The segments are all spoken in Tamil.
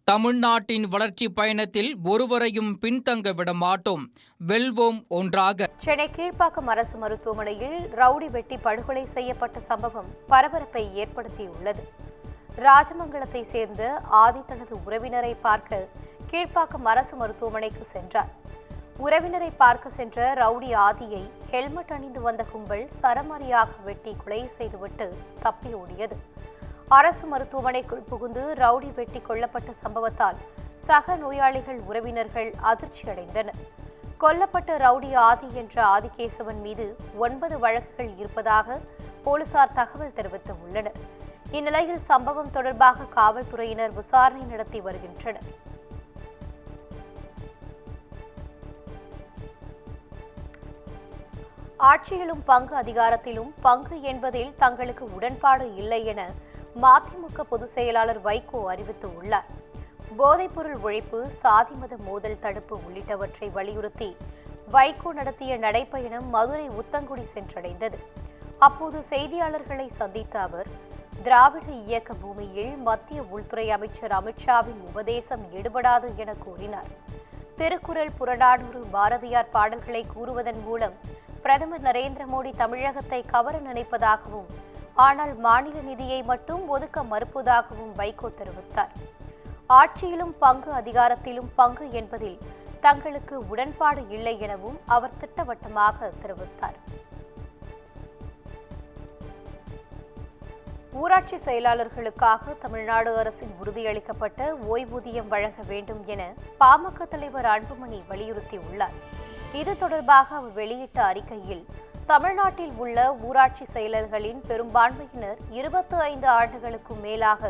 தமிழ்நாட்டின் வளர்ச்சி பயணத்தில் ஒருவரையும் பின்தங்க விட மாட்டோம், வெல்வோம் ஒன்றாக. சென்னை கீழ்ப்பாக்கம் அரசு மருத்துவமனையில் ரவுடி வெட்டி படுகொலை செய்யப்பட்ட சம்பவம் பரபரப்பை ஏற்படுத்தியுள்ளது. ராஜமங்கலத்தை சேர்ந்த ஆதி தனது உறவினரை பார்க்க கீழ்ப்பாக்கம் அரசு மருத்துவமனைக்கு சென்றார். உறவினரை பார்க்க சென்ற ரவுடி ஆதியை ஹெல்மெட் அணிந்து வந்த கும்பல் சரமாரியாக வெட்டி கொலை செய்துவிட்டு தப்பி ஓடியது. அரசு மருத்துவமனைக்குள் புகுந்து ரவுடி வெட்டி கொல்லப்பட்ட சம்பவத்தால் சக நோயாளிகள் உறவினர்கள் அதிர்ச்சியடைந்தனர். கொல்லப்பட்ட ரவுடி ஆதி என்ற ஆதிகேசவன் மீது 9 வழக்குகள் இருப்பதாக போலீசார் தகவல் தெரிவித்துள்ளனர். இந்நிலையில் சம்பவம் தொடர்பாக காவல்துறையினர் விசாரணை நடத்தி வருகின்றனர். ஆட்சியிலும் பங்கு அதிகாரத்திலும் பங்கு என்பதில் தங்களுக்கு உடன்பாடு இல்லை என மதிமுக பொதுச் செயலாளர் வைகோ அறிவித்துள்ளார். போதைப்பொருள் ஒழிப்பு, சாதி மத மோதல் தடுப்பு உள்ளிட்டவற்றை வலியுறுத்தி வைகோ நடத்திய நடைப்பயணம் மதுரை உத்தங்குடி சென்றடைந்தது. அப்போது செய்தியாளர்களை சந்தித்த அவர், திராவிட இயக்க பூமியில் மத்திய உள்துறை அமைச்சர் அமித்ஷாவின் உபதேசம் எடுபடாது என கூறினார். திருக்குறள், புறநானூறு, பாரதியார் பாடல்களை கூறுவதன் மூலம் பிரதமர் நரேந்திர மோடி தமிழகத்தை கவர நினைப்பதாகவும், ஆனால் மாநில நிதியை மட்டும் ஒதுக்க மறுப்பதாகவும் வைகோ தெரிவித்தார். ஆட்சியிலும் பங்கு அதிகாரத்திலும் பங்கு என்பதில் தங்களுக்கு உடன்பாடு இல்லை எனவும் அவர் திட்டவட்டமாக தெரிவித்தார். ஊராட்சி செயலாளர்களுக்காக தமிழ்நாடு அரசின் உறுதியளிக்கப்பட்ட ஓய்வூதியம் வழங்க வேண்டும் என பாமக தலைவர் அன்புமணி வலியுறுத்தியுள்ளார். இது தொடர்பாக அவர் வெளியிட்ட அறிக்கையில், தமிழ்நாட்டில் உள்ள ஊராட்சி செயலர்களின் பெரும்பான்மையினர் 25 ஆண்டுகளுக்கும் மேலாக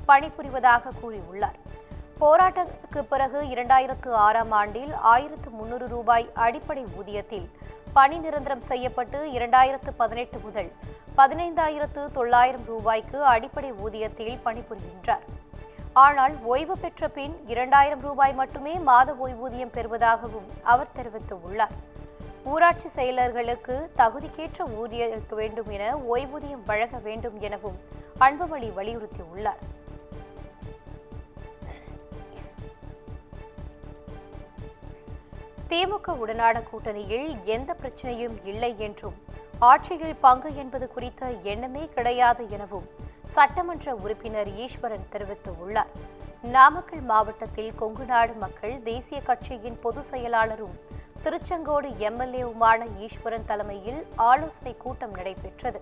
பணிபுரிவதாக கூறியுள்ளார். போராட்டத்துக்கு பிறகு 2006ஆம் ஆண்டில் 1300 ரூபாய் அடிப்படை ஊதியத்தில் பணி நிரந்தரம் செய்யப்பட்டு 2018 முதல் 15,900 ரூபாய்க்கு அடிப்படை ஊதியத்தில் பணிபுரிகின்றார். ஆனால் ஓய்வு பெற்ற பின் 2000 ரூபாய் மட்டுமே மாத ஓய்வூதியம் பெறுவதாகவும் அவர் தெரிவித்துள்ளார். ஊராட்சி செயலர்களுக்கு தகுதிக்கேற்ற ஊதியம் இருக்க வேண்டும் என ஓய்வூதியம் வழங்க வேண்டும் எனவும் அன்புமணி வலியுறுத்தியுள்ளார். திமுக உடனான கூட்டணியில் எந்த பிரச்சனையும் இல்லை என்றும், ஆட்சியில் பங்கு என்பது குறித்த எண்ணமே கிடையாது எனவும் சட்டமன்ற உறுப்பினர் ஈஸ்வரன் தெரிவித்துள்ளார். நாமக்கல் மாவட்டத்தில் கொங்குநாடு மக்கள் தேசிய கட்சியின் பொதுச் செயலாளரும் திருச்செங்கோடு எம்எல்ஏவுமான ஈஸ்வரன் தலைமையில் ஆலோசனை கூட்டம் நடைபெற்றது.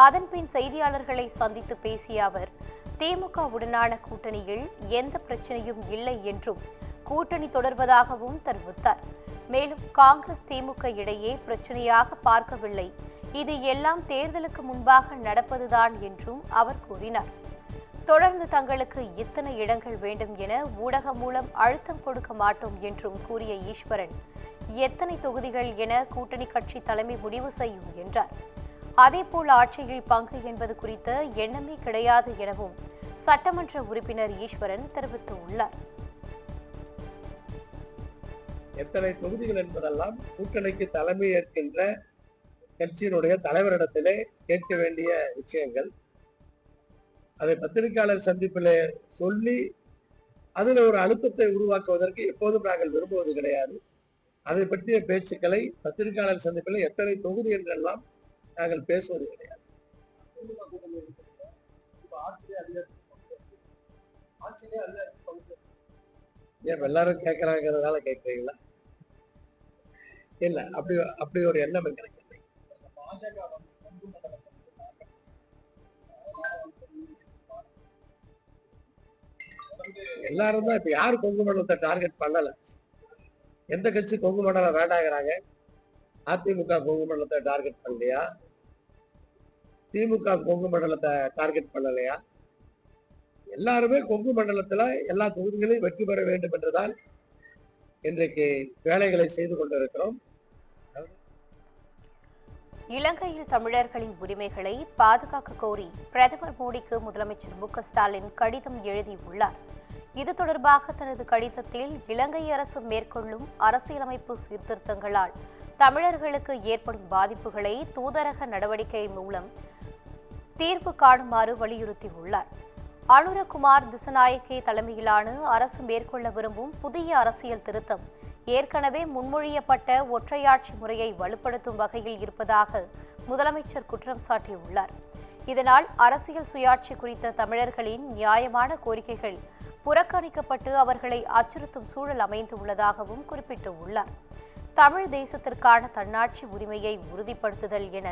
அதன்பின் செய்தியாளர்களை சந்தித்து பேசிய அவர், திமுக உடனான கூட்டணியில் எந்த பிரச்சனையும் இல்லை என்றும், கூட்டணி தொடர்வதாகவும் தெரிவித்தார். மேலும் காங்கிரஸ் திமுக இடையே பிரச்சனையாக பார்க்கவில்லை, இது எல்லாம் தேர்தலுக்கு முன்பாக நடப்பதுதான் என்றும் அவர் கூறினார். தொடர்ந்து தங்களுக்கு இத்தனை இடங்கள் வேண்டும் என ஊடகம் மூலம் அழுத்தம் கொடுக்க மாட்டோம் என்றும் கூறிய ஈஸ்வரன், எத்தனை தொகுதிகள் என கூட்டணி கட்சி தலைமை முடிவு செய்யும் என்றார். அதேபோல் ஆட்சியில் பங்கு என்பது குறித்த எண்ணமே கிடையாது எனவும் சட்டமன்ற உறுப்பினர் ஈஸ்வரன் தெரிவித்துள்ளார். எத்தனை தொகுதிகள் என்பதெல்லாம் கூட்டணிக்கு தலைமை ஏற்கின்ற கட்சியினுடைய தலைவரிடத்திலே கேட்க வேண்டிய விஷயங்கள். அதை பத்திரிகையாளர் சந்திப்பிலே சொல்லி அதில் ஒரு அழுத்தத்தை உருவாக்குவதற்கு எப்போதும் நாங்கள் விரும்புவது கிடையாது. அதை பற்றிய பேச்சுக்களை பத்திரிகையாளர் சந்திப்பில் எத்தனை தொகுதி என்றெல்லாம் நாங்கள் பேசுவது கிடையாது. எல்லாரும் கேட்கிறாங்கிறதுனால கேட்கறீங்களா? இல்ல, அப்படி ஒரு எண்ணம் எங்களுக்கு எல்லாரும் தான். இப்ப யாரு கொங்கு மண்டலத்தை டார்கெட் பண்ணல? எந்த கட்சி கொங்கு மண்டலம் வேண்டாங்கிறாங்க? அதிமுக கொங்கு மண்டலத்தை டார்கெட் பண்ணலையா? திமுக கொங்கு மண்டலத்தை டார்கெட் பண்ணலையா? எல்லாருமே கொங்கு மண்டலத்துல எல்லா தொகுதிகளையும் வெற்றி பெற வேண்டும் என்றுதான் இன்றைக்கு வேலைகளை செய்து கொண்டிருக்கிறோம். இலங்கையில் தமிழர்களின் உரிமைகளை பாதுகாக்க கோரி பிரதமர் மோடிக்கு முதலமைச்சர் மு.க.ஸ்டாலின் கடிதம் எழுதியுள்ளார். இது தொடர்பாக தனது கடிதத்தில், இலங்கை அரசு மேற்கொள்ளும் அரசியலமைப்பு சீர்திருத்தங்களால் தமிழர்களுக்கு ஏற்படும் பாதிப்புகளை தூதரக நடவடிக்கை மூலம் தீர்வு காணுமாறு வலியுறுத்தியுள்ளார். அனுரகுமார் திசநாயக்கே தலைமையிலான அரசு மேற்கொள்ள விரும்பும் புதிய அரசியல் திருத்தம் ஏற்கனவே முன்மொழியப்பட்ட ஒற்றையாட்சி முறையை வலுப்படுத்தும் வகையில் இருப்பதாக முதலமைச்சர் குற்றம் சாட்டியுள்ளார். இதனால் அரசியல் சுயாட்சி குறித்த தமிழர்களின் நியாயமான கோரிக்கைகள் புறக்கணிக்கப்பட்டு அவர்களை அச்சுறுத்தும் சூழல் அமைந்துள்ளதாகவும் குறிப்பிட்டுள்ளார். தமிழ் தேசத்திற்கான தன்னாட்சி உரிமையை உறுதிப்படுத்துதல் என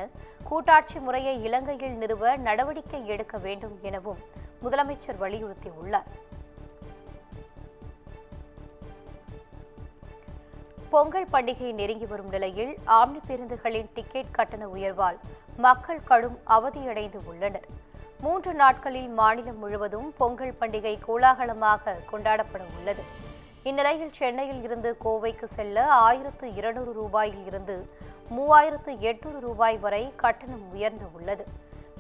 கூட்டாட்சி முறையை இலங்கையில் நிறுவ நடவடிக்கை எடுக்க வேண்டும் எனவும் முதலமைச்சர் வலியுறுத்தியுள்ளார். பொங்கல் பண்டிகை நெருங்கி வரும் நிலையில் ஆம்னி பேருந்துகளின் டிக்கெட் கட்டண உயர்வால் மக்கள் கடும் அவதியடைந்து உள்ளனர். 3 நாட்களில் மாநிலம் முழுவதும் பொங்கல் பண்டிகை கோலாகலமாக கொண்டாடப்பட உள்ளது. இந்நிலையில் சென்னையில் இருந்து கோவைக்கு செல்ல 1200 ரூபாயில் இருந்து 3800 ரூபாய் வரை கட்டணம் உயர்ந்து உள்ளது.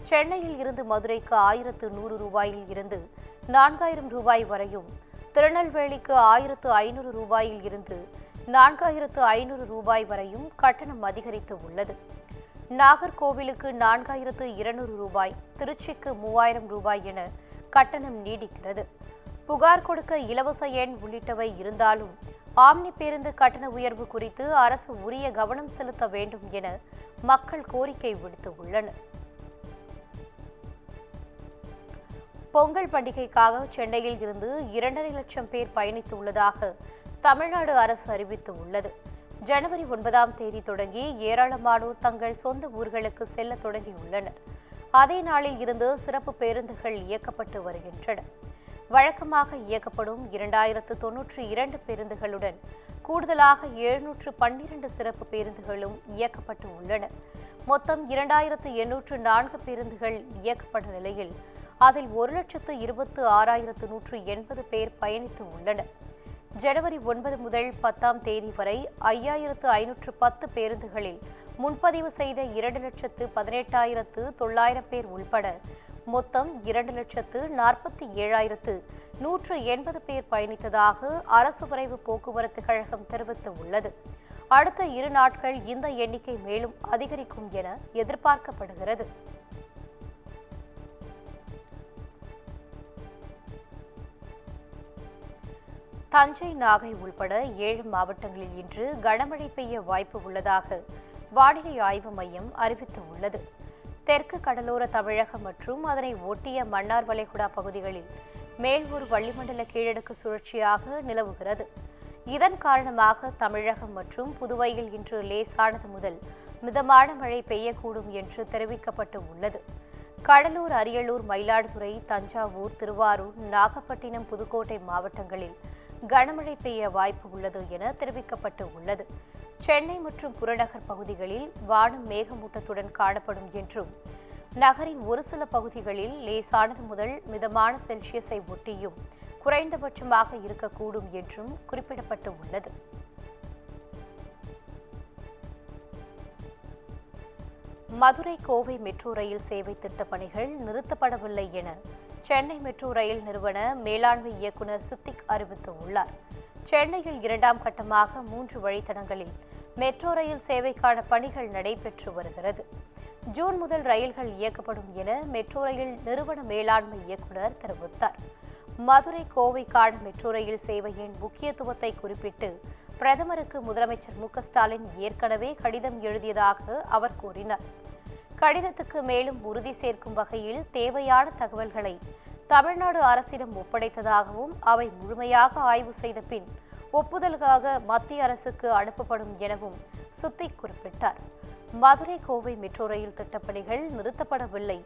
சென்னையில் இருந்து மதுரைக்கு 1100 ரூபாயில் இருந்து 4000 ரூபாய் வரையும், திருநெல்வேலிக்கு 1500 ரூபாயில் இருந்து 4500 ரூபாய் வரையும் கட்டணம் அதிகரித்து உள்ளது. நாகர்கோவிலுக்கு 4200 ரூபாய், திருச்சிக்கு 3000 ரூபாய் என கட்டணம் நீடிக்கிறது. புகார் கொடுக்க இலவச எண் உள்ளிட்டவை இருந்தாலும் ஆம்னி பேருந்து கட்டண உயர்வு குறித்து அரசு உரிய கவனம் செலுத்த வேண்டும் என மக்கள் கோரிக்கை விடுத்துள்ளனர். பொங்கல் பண்டிகைக்காக சென்னையில் இருந்து 2.5 லட்சம் பேர் பயணித்துள்ளதாக தமிழ்நாடு அரசு அறிவித்துள்ளது. ஜனவரி 9ஆம் தேதி தொடங்கி ஏராளமானோர் தங்கள் சொந்த ஊர்களுக்கு செல்ல தொடங்கியுள்ளனர். அதே நாளில் இருந்து சிறப்பு பேருந்துகள் இயக்கப்பட்டு வருகின்றன. வழக்கமாக இயக்கப்படும் 2092 பேருந்துகளுடன் கூடுதலாக 712 சிறப்பு பேருந்துகளும் இயக்கப்பட்டு உள்ளன. மொத்தம் 2804 பேருந்துகள் இயக்கப்பட்ட நிலையில் அதில் 1,26,180 பேர் பயணித்து உள்ளனர். ஜனவரி 9 முதல் 10ஆம் தேதி வரை 5510 பேருந்துகளில் முன்பதிவு செய்த 2,18,900 பேர் உள்பட மொத்தம் 2,47,180 பேர் பயணித்ததாக அரசு விரைவு போக்குவரத்து கழகம் தெரிவித்துள்ளது. அடுத்த 2 நாட்கள் இந்த எண்ணிக்கை மேலும் அதிகரிக்கும் என எதிர்பார்க்கப்படுகிறது. தஞ்சை, நாகை உள்பட 7 மாவட்டங்களில் இன்று கனமழை பெய்ய வாய்ப்பு உள்ளதாக வானிலை ஆய்வு மையம் அறிவித்துள்ளது. தெற்கு கடலோர தமிழகம் மற்றும் அதனை ஒட்டிய மன்னார் வளைகுடா பகுதிகளில் மேல் ஒரு வளிமண்டல கீழடுக்கு சுழற்சியாக நிலவுகிறது. இதன் காரணமாக தமிழகம் மற்றும் புதுவையில் இன்று லேசானது முதல் மிதமான மழை பெய்யக்கூடும் என்று தெரிவிக்கப்பட்டு உள்ளது. கடலூர், அரியலூர், மயிலாடுதுறை, தஞ்சாவூர், திருவாரூர், நாகப்பட்டினம், புதுக்கோட்டை மாவட்டங்களில் கனமழை பெய்ய வாய்ப்பு உள்ளது என தெரிவிக்கப்பட்டு உள்ளது. சென்னை மற்றும் புறநகர் பகுதிகளில் வானம் மேகமூட்டத்துடன் காணப்படும் என்றும் நகரின் ஒரு சில பகுதிகளில் லேசானது முதல் மிதமான செல்சியஸை ஒட்டியும் குறைந்தபட்சமாக இருக்கக்கூடும் என்றும் குறிப்பிடப்பட்டு உள்ளது. மதுரை, கோவை மெட்ரோ ரயில் சேவை திட்டப் பணிகள் நிறுத்தப்படவில்லை என சென்னை மெட்ரோ ரயில் நிறுவன மேலாண்மை இயக்குநர் சித்திக் அறிவித்துள்ளார். சென்னையில் 2ஆம் கட்டமாக 3 வழித்தடங்களில் மெட்ரோ ரயில் சேவைக்கான பணிகள் நடைபெற்று வருகிறது. ஜூன் முதல் ரயில்கள் இயக்கப்படும் என மெட்ரோ ரயில் நிறுவன மேலாண்மை இயக்குநர் தெரிவித்தார். மதுரை, கோவைக்கான மெட்ரோ ரயில் சேவையின் முக்கியத்துவத்தை குறிப்பிட்டு பிரதமருக்கு முதலமைச்சர் மு.க.ஸ்டாலின் ஏற்கனவே கடிதம் எழுதியதாக அவர் கூறினார். கடிதத்துக்கு மேலும் உறுதி சேர்க்கும் வகையில் தேவையான தகவல்களை தமிழ்நாடு அரசிடம் ஒப்படைத்ததாகவும் அவை முழுமையாக ஆய்வு செய்த பின் ஒப்புதலுக்காக மத்திய அரசுக்கு அனுப்பப்படும் எனவும் சித்திக் குறிப்பிட்டார். மதுரை, கோவை மெட்ரோ ரயில் திட்டப்பணிகள் நிறுத்தப்படவில்லை.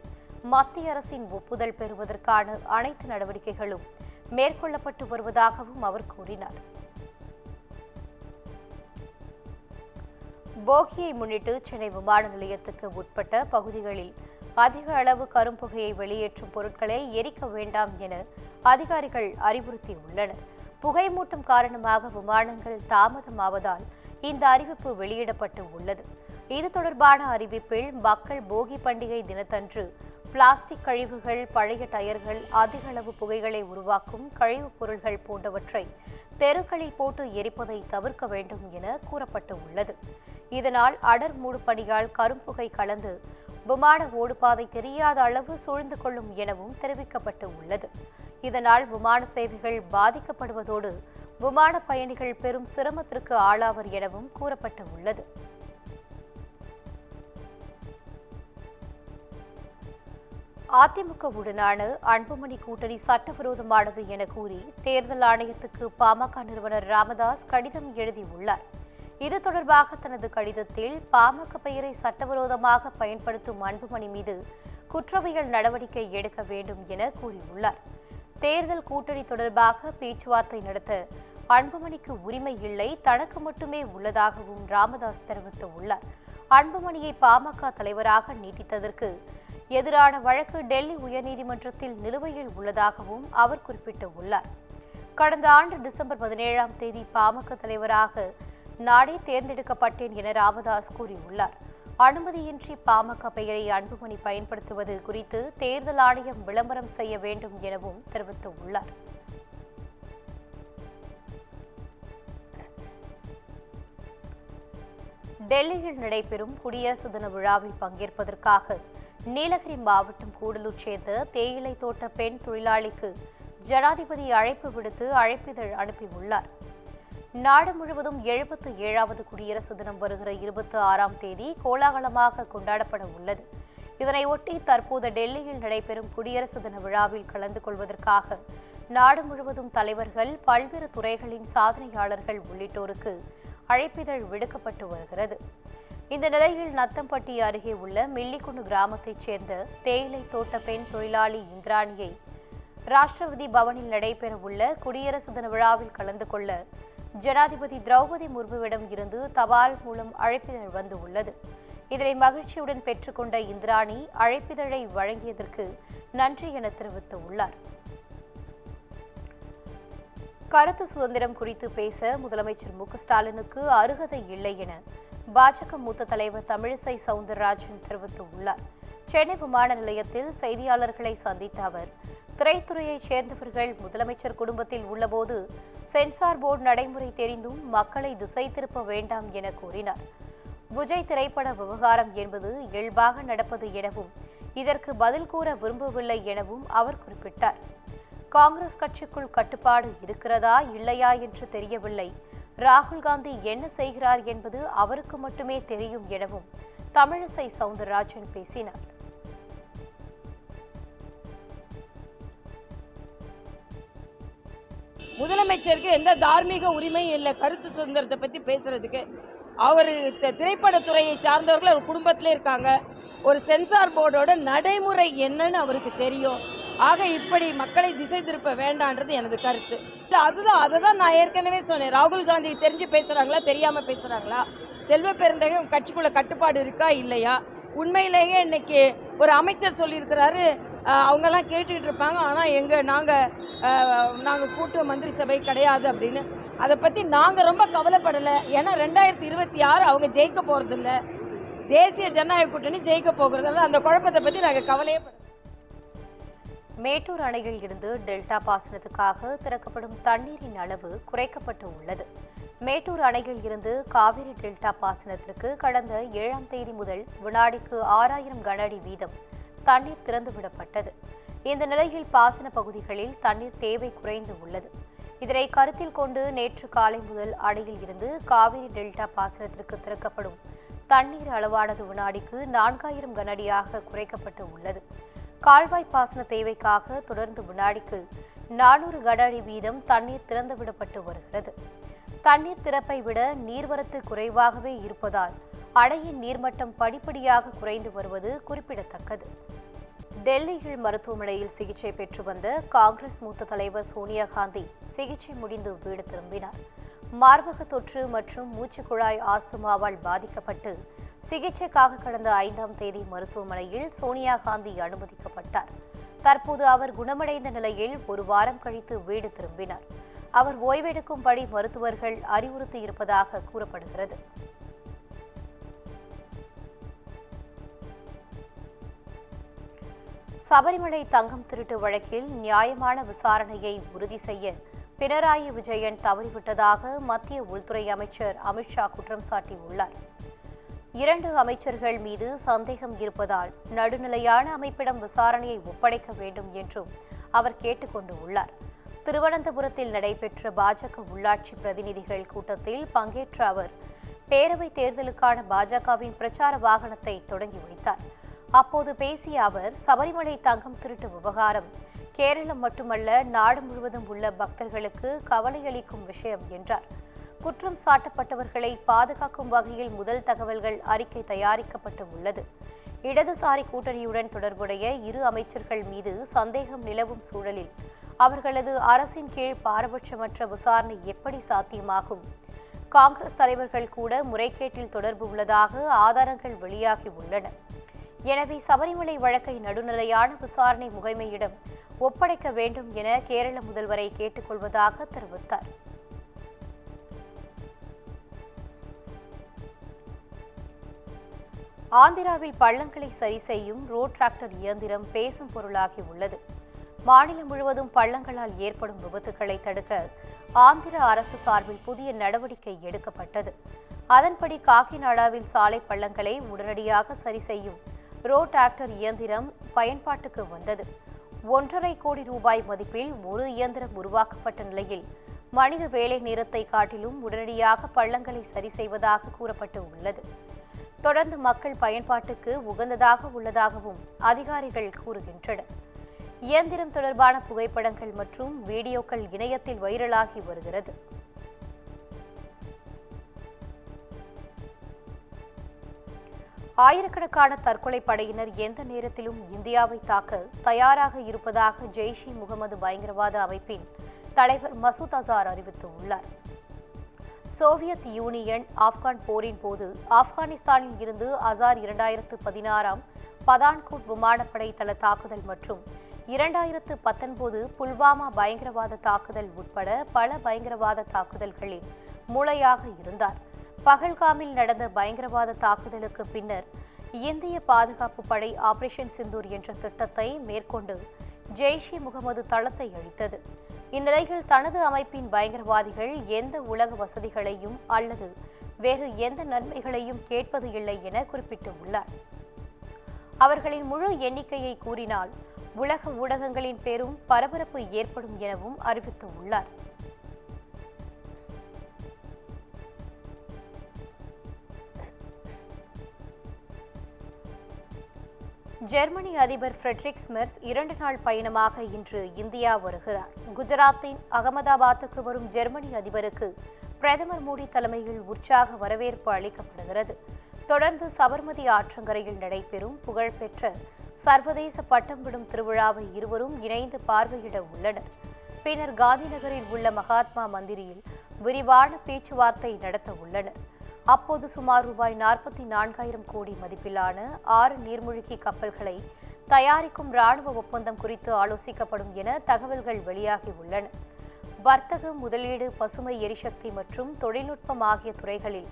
மத்திய அரசின் ஒப்புதல் பெறுவதற்கான அனைத்து நடவடிக்கைகளும் மேற்கொள்ளப்பட்டு வருவதாகவும் அவர் கூறினார். போகியை முன்னிட்டு சென்னை விமான நிலையத்துக்கு உட்பட்ட பகுதிகளில் அதிக அளவு கரும்புகையை வெளியேற்றும் பொருட்களை எரிக்க வேண்டாம் என அதிகாரிகள் அறிவுறுத்தியுள்ளனர். புகைமூட்டம் காரணமாக விமானங்கள் தாமதமாவதால் இந்த அறிவிப்பு வெளியிடப்பட்டு உள்ளது. இது தொடர்பான அறிவிப்பில் மக்கள் போகி பண்டிகை தினத்தன்று பிளாஸ்டிக் கழிவுகள், பழைய டயர்கள், அதிக அளவு புகைகளை உருவாக்கும் கழிவுப் பொருட்கள் போன்றவற்றை தெருக்களில் போட்டு எரிப்பதை தவிர்க்க வேண்டும் என கூறப்பட்டு உள்ளது. இதனால் அடர் மூடு பனியால் கரும்புகை கலந்து விமான ஓடுபாதை தெரியாத அளவு சூழ்ந்து கொள்ளும் எனவும் தெரிவிக்கப்பட்டு உள்ளது. இதனால் விமான சேவைகள் பாதிக்கப்படுவதோடு விமான பயணிகள் பெரும் சிரமத்திற்கு ஆளாவர் எனவும் கூறப்பட்டு உள்ளது. அதிமுகவுடனான அன்புமணி கூட்டணி சட்டவிரோதமானது என கூறி தேர்தல் ஆணையத்துக்கு பாமக நிறுவனர் ராமதாஸ் கடிதம் எழுதியுள்ளார். இது தொடர்பாக தனது கடிதத்தில் பாமக பெயரை சட்டவிரோதமாக பயன்படுத்தும் அன்புமணி மீது குற்றவியல் நடவடிக்கை எடுக்க வேண்டும் என கூறியுள்ளார். தேர்தல் கூட்டணி தொடர்பாக பேச்சுவார்த்தை நடத்த அன்புமணிக்கு உரிமை இல்லை, தனக்கு மட்டுமே உள்ளதாகவும் ராமதாஸ் தெரிவித்துள்ளார். அன்புமணியை பாமக தலைவராக நீட்டித்ததற்கு எதிரான வழக்கு டெல்லி உயர்நீதிமன்றத்தில் நிலுவையில் உள்ளதாகவும் அவர் குறிப்பிட்டுள்ளார். கடந்த ஆண்டு டிசம்பர் 17ஆம் தேதி பாமக தலைவராக நானே தேர்ந்தெடுக்கப்பட்டேன் என ராமதாஸ் கூறியுள்ளார். அனுமதியின்றி பாமக பெயரை அன்புமணி பயன்படுத்துவது குறித்து தேர்தல் ஆணையம் விளம்பரம் செய்ய வேண்டும் எனவும் தெரிவித்துள்ளார். டெல்லியில் நடைபெறும் குடியரசு தின விழாவில் பங்கேற்பதற்காக நீலகிரி மாவட்டம் கூடலூர் சேர்ந்த தேயிலை தோட்ட பெண் தொழிலாளிக்கு ஜனாதிபதி அழைப்பு விடுத்து அழைப்பிதழ் அனுப்பியுள்ளார். நாடு முழுவதும் 77வது குடியரசு தினம் வருகிற 26ஆம் தேதி கோலாகலமாக கொண்டாடப்பட உள்ளது. இதனையொட்டி தற்போது டெல்லியில் நடைபெறும் குடியரசு தின விழாவில் கலந்து கொள்வதற்காக நாடு முழுவதும் தலைவர்கள், பல்வேறு துறைகளின் சாதனையாளர்கள் உள்ளிட்டோருக்கு அழைப்பிதழ் விடுக்கப்பட்டு வருகிறது. இந்த நிலையில் நத்தம்பட்டி அருகே உள்ள மில்லிக்குண்டு கிராமத்தைச் சேர்ந்த தேயிலை தோட்ட பெண் தொழிலாளி இந்திராணியை ராஷ்டிரபதி பவனில் நடைபெறவுள்ள குடியரசு தின விழாவில் கலந்து கொள்ள ஜனாதிபதி திரௌபதி முர்முவிடம் இருந்து தபால் மூலம் அழைப்பிதழ் வந்துள்ளது. இதனை மகிழ்ச்சியுடன் பெற்றுக்கொண்ட இந்திராணி அழைப்பிதழை வழங்கியதற்கு நன்றி என தெரிவித்துள்ளார். கருத்து சுதந்திரம் குறித்து பேச முதலமைச்சர் மு.க.ஸ்டாலினுக்கு அருகதை இல்லை என பாஜக மூத்த தலைவர் தமிழிசை சவுந்தரராஜன் தெரிவித்துள்ளார். சென்னை விமான நிலையத்தில் செய்தியாளர்களை சந்தித்த அவர், திரைத்துறையைச் சேர்ந்தவர்கள் முதலமைச்சர் குடும்பத்தில் உள்ளபோது சென்சார் போர்டு நடைமுறை தெரிந்தும் மக்களை திசை திருப்ப வேண்டாம் என கூறினார். விஜய் திரைப்பட விவகாரம் என்பது இயல்பாக நடப்பது எனவும் இதற்கு பதில் கூற விரும்பவில்லை எனவும் அவர் குறிப்பிட்டார். காங்கிரஸ் கட்சிக்குள் கட்டுப்பாடு இருக்கிறதா இல்லையா என்று தெரியவில்லை. ராகுல் காந்தி என்ன செய்கிறார் என்பது அவருக்கு மட்டுமே தெரியும் எனவும் தமிழிசை சவுந்தரராஜன் பேசினார். முதலமைச்சருக்கு எந்த தார்மீக உரிமையும் இல்லை கருத்து சுதந்திரத்தை பற்றி பேசுறதுக்கு. அவர் திரைப்படத்துறையை சார்ந்தவர்கள் அவர் குடும்பத்திலே இருக்காங்க. ஒரு சென்சார் போர்டோட நடைமுறை என்னன்னு அவருக்கு தெரியும். ஆக இப்படி மக்களை திசை திருப்ப வேண்டான்றது எனது கருத்து. இல்லை, அதை தான் நான் ஏற்கனவே சொன்னேன். ராகுல் காந்தி தெரிஞ்சு பேசுகிறாங்களா, தெரியாமல் பேசுகிறாங்களா, செல்வ பெருந்தகம் கட்சிக்குள்ள கட்டுப்பாடு இருக்கா இல்லையா? உண்மையிலேயே இன்னைக்கு ஒரு அமைச்சர் சொல்லியிருக்கிறாரு, அவங்கெல்லாம் கேட்டுக்கிட்டு இருப்பாங்க, ஆனால் நாங்கள் கூட்டு மந்திரி சபை கிடையாது அப்படின்னு. அதை பற்றி நாங்கள் ரொம்ப கவலைப்படலை. ஏன்னா 2026 அவங்க ஜெயிக்க போகிறதில்ல, தேசிய ஜனநாயக கூட்டணி ஜெயிக்க போகிறதில்ல. அந்த குழப்பத்தை பற்றி நாங்கள் கவலையே பட. மேட்டூர் அணையில் இருந்து டெல்டா பாசனத்துக்காக திறக்கப்படும் தண்ணீரின் அளவு குறைக்கப்பட்டு உள்ளது. மேட்டூர் அணையில் இருந்து காவிரி டெல்டா பாசனத்திற்கு கடந்த 7ஆம் தேதி முதல் வினாடிக்கு 6000 கன அடி வீதம் தண்ணீர் திறந்துவிடப்பட்டது. இந்த நிலையில் பாசன பகுதிகளில் தண்ணீர் தேவை குறைந்து உள்ளது. இதனை கருத்தில் கொண்டு நேற்று காலை முதல் அணையில் இருந்து காவிரி டெல்டா பாசனத்திற்கு திறக்கப்படும் தண்ணீர் அளவானது வினாடிக்கு 4000 கன அடியாக குறைக்கப்பட்டு உள்ளது. கால்வாய் பாசன தேவைக்காக தொடர்ந்து வினாடிக்கு 400 கன அடி வீதம் தண்ணீர் திறந்துவிடப்பட்டு வருகிறது. தண்ணீர் திறப்பை விட நீர்வரத்து குறைவாகவே இருப்பதால் அணையின் நீர்மட்டம் படிப்படியாக குறைந்து வருவது குறிப்பிடத்தக்கது. டெல்லியில் மருத்துவமனையில் சிகிச்சை பெற்று வந்த காங்கிரஸ் மூத்த தலைவர் சோனியா காந்தி சிகிச்சை முடிந்து வீடு திரும்பினார். மார்பக தொற்று மற்றும் மூச்சுக்குழாய் ஆஸ்துமாவால் பாதிக்கப்பட்டு சிகிச்சைக்காக கடந்த 5ஆம் தேதி மருத்துவமனையில் சோனியா காந்தி அனுமதிக்கப்பட்டார். தற்போது அவர் குணமடைந்த நிலையில் ஒரு வாரம் கழித்து வீடு திரும்பினார். அவர் ஓய்வெடுக்கும்படி மருத்துவர்கள் அறிவுறுத்தியிருப்பதாக கூறப்படுகிறது. சபரிமலை தங்கம் திருட்டு வழக்கில் நியாயமான விசாரணையை உறுதி செய்ய பினராயி விஜயன் தவறிவிட்டதாக மத்திய உள்துறை அமைச்சர் அமித்ஷா குற்றம் சாட்டியுள்ளார். 2 அமைச்சர்கள் மீது சந்தேகம் இருப்பதால் நடுநிலையான அமைப்பிடம் விசாரணையை ஒப்படைக்க வேண்டும் என்றும் அவர் கேட்டுக்கொண்டு உள்ளார். திருவனந்தபுரத்தில் நடைபெற்ற பாஜக உள்ளாட்சி பிரதிநிதிகள் கூட்டத்தில் பங்கேற்ற அவர் பேரவைத் தேர்தலுக்கான பாஜகவின் பிரச்சார வாகனத்தை தொடங்கி வைத்தார். அப்போது பேசிய அவர், சபரிமலை தங்கம் திருட்டு விவகாரம் கேரளம் மட்டுமல்ல நாடு முழுவதும் உள்ள பக்தர்களுக்கு கவலையளிக்கும் விஷயம் என்றார். குற்றம் சாட்டப்பட்டவர்களை பாதுகாக்கும் வகையில் முதல் தகவல்கள் அறிக்கை தயாரிக்கப்பட்டு உள்ளது. இடதுசாரி கூட்டணியுடன் தொடர்புடைய 2 அமைச்சர்கள் மீது சந்தேகம் நிலவும் சூழலில் அவர்களது அரசின் கீழ் பாரபட்சமற்ற விசாரணை எப்படி சாத்தியமாகும்? காங்கிரஸ் தலைவர்கள் கூட முறைகேட்டில் தொடர்பு உள்ளதாக ஆதாரங்கள் வெளியாகி உள்ளன. எனவே சபரிமலை வழக்கை நடுநிலையான விசாரணை முகமையிடம் ஒப்படைக்க வேண்டும் என கேரள முதல்வரை கேட்டுக்கொள்வதாக தெரிவித்தார். ஆந்திராவில் பள்ளங்களை சரி செய்யும் ரோட் டிராக்டர் இயந்திரம் பேசும் பொருளாகி உள்ளது. மாநிலம் முழுவதும் பள்ளங்களால் ஏற்படும் விபத்துக்களை தடுக்க ஆந்திர அரசு சார்பில் புதிய நடவடிக்கை எடுக்கப்பட்டது. அதன்படி காக்கிநாடாவில் சாலை பள்ளங்களை உடனடியாக சரி செய்யும் ரோட் டிராக்டர் இயந்திரம் பயன்பாட்டுக்கு வந்தது. 1.5 கோடி ரூபாய் மதிப்பில் ஒரு இயந்திரம் உருவாக்கப்பட்ட நிலையில் மனித வேலை நேரத்தை காட்டிலும் உடனடியாக பள்ளங்களை சரி செய்வதாக கூறப்பட்டு உள்ளது. தொடர்ந்து மக்கள் பயன்பாட்டுக்கு உகந்ததாக உள்ளதாகவும் அதிகாரிகள் கூறுகின்றனர். இயந்திரம் தொடர்பான புகைப்படங்கள் மற்றும் வீடியோக்கள் இணையத்தில் வைரலாகி வருகிறது. ஆயிரக்கணக்கான தற்கொலை படையினர் எந்த நேரத்திலும் இந்தியாவை தாக்க தயாராக இருப்பதாக ஜெய்ஷ்-இ-முகமது பயங்கரவாத அமைப்பின் தலைவர் மசூத் அசார் அறிவித்துள்ளார். சோவியத் யூனியன் ஆப்கான் போரின் போது ஆப்கானிஸ்தானில் இருந்து அசார் 2016 பதான்கோட் விமானப்படை தள தாக்குதல் மற்றும் 2019 புல்வாமா பயங்கரவாத தாக்குதல் உட்பட பல பயங்கரவாத தாக்குதல்களில் மூளையாக இருந்தார். பகல்காமில் நடந்த பயங்கரவாத தாக்குதலுக்கு பின்னர் இந்திய பாதுகாப்பு படை ஆபரேஷன் சிந்தூர் என்ற திட்டத்தை மேற்கொண்டு ஜெய்ஷ்-இ-முகமது தளத்தை அழித்தது. இந்நிலையில் தனது அமைப்பின் பயங்கரவாதிகள் எந்த உலக வசதிகளையும் அல்லது வேறு எந்த நன்மைகளையும் கேட்பது இல்லை என குறிப்பிட்டுள்ளார். அவர்களின் முழு எண்ணிக்கையை கூறினால் உலக ஊடகங்களின் பெரும் பரபரப்பு ஏற்படும் எனவும் அறிவித்துள்ளார். ஜெர்மனி அதிபர் ஃபிரெட்ரிக் மெர்ஸ் 2 நாள் பயணமாக இன்று இந்தியா வருகிறார். குஜராத்தின் அகமதாபாத்துக்கு வரும் ஜெர்மனி அதிபருக்கு பிரதமர் மோடி தலைமையில் உற்சாக வரவேற்பு அளிக்கப்படுகிறது. தொடர்ந்து சபர்மதி ஆற்றங்கரையில் நடைபெறும் புகழ்பெற்ற சர்வதேச பட்டம் விடும் திருவிழாவை இருவரும் இணைந்து பார்வையிட உள்ளனர். பின்னர் காந்திநகரில் உள்ள மகாத்மா மந்திரில் விரிவான பேச்சுவார்த்தை நடத்த உள்ளனர். அப்போது சுமார் ரூபாய் 44,000 கோடி மதிப்பிலான 6 நீர்மூழ்கி கப்பல்களை தயாரிக்கும் ராணுவ ஒப்பந்தம் குறித்து ஆலோசிக்கப்படும் என தகவல்கள் வெளியாகி உள்ளன. வர்த்தகம், முதலீடு, பசுமை எரிசக்தி மற்றும் தொழில்நுட்பம் ஆகிய துறைகளில்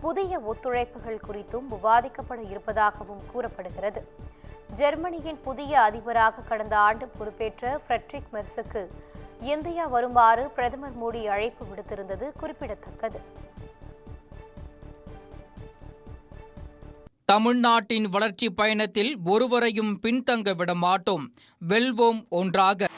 புதிய ஒத்துழைப்புகள் குறித்தும் விவாதிக்கப்பட இருப்பதாகவும் கூறப்படுகிறது. ஜெர்மனியின் புதிய அதிபராக கடந்த ஆண்டு பொறுப்பேற்ற ஃபிரெட்ரிக் மெர்ஸுக்கு இந்தியா வருமாறு பிரதமர் மோடி அழைப்பு விடுத்திருந்தது குறிப்பிடத்தக்கது. தமிழ்நாட்டின் வளர்ச்சி பயணத்தில் ஒருவரையும் பின்தங்க விட மாட்டோம். வெல்வோம் ஒன்றாக.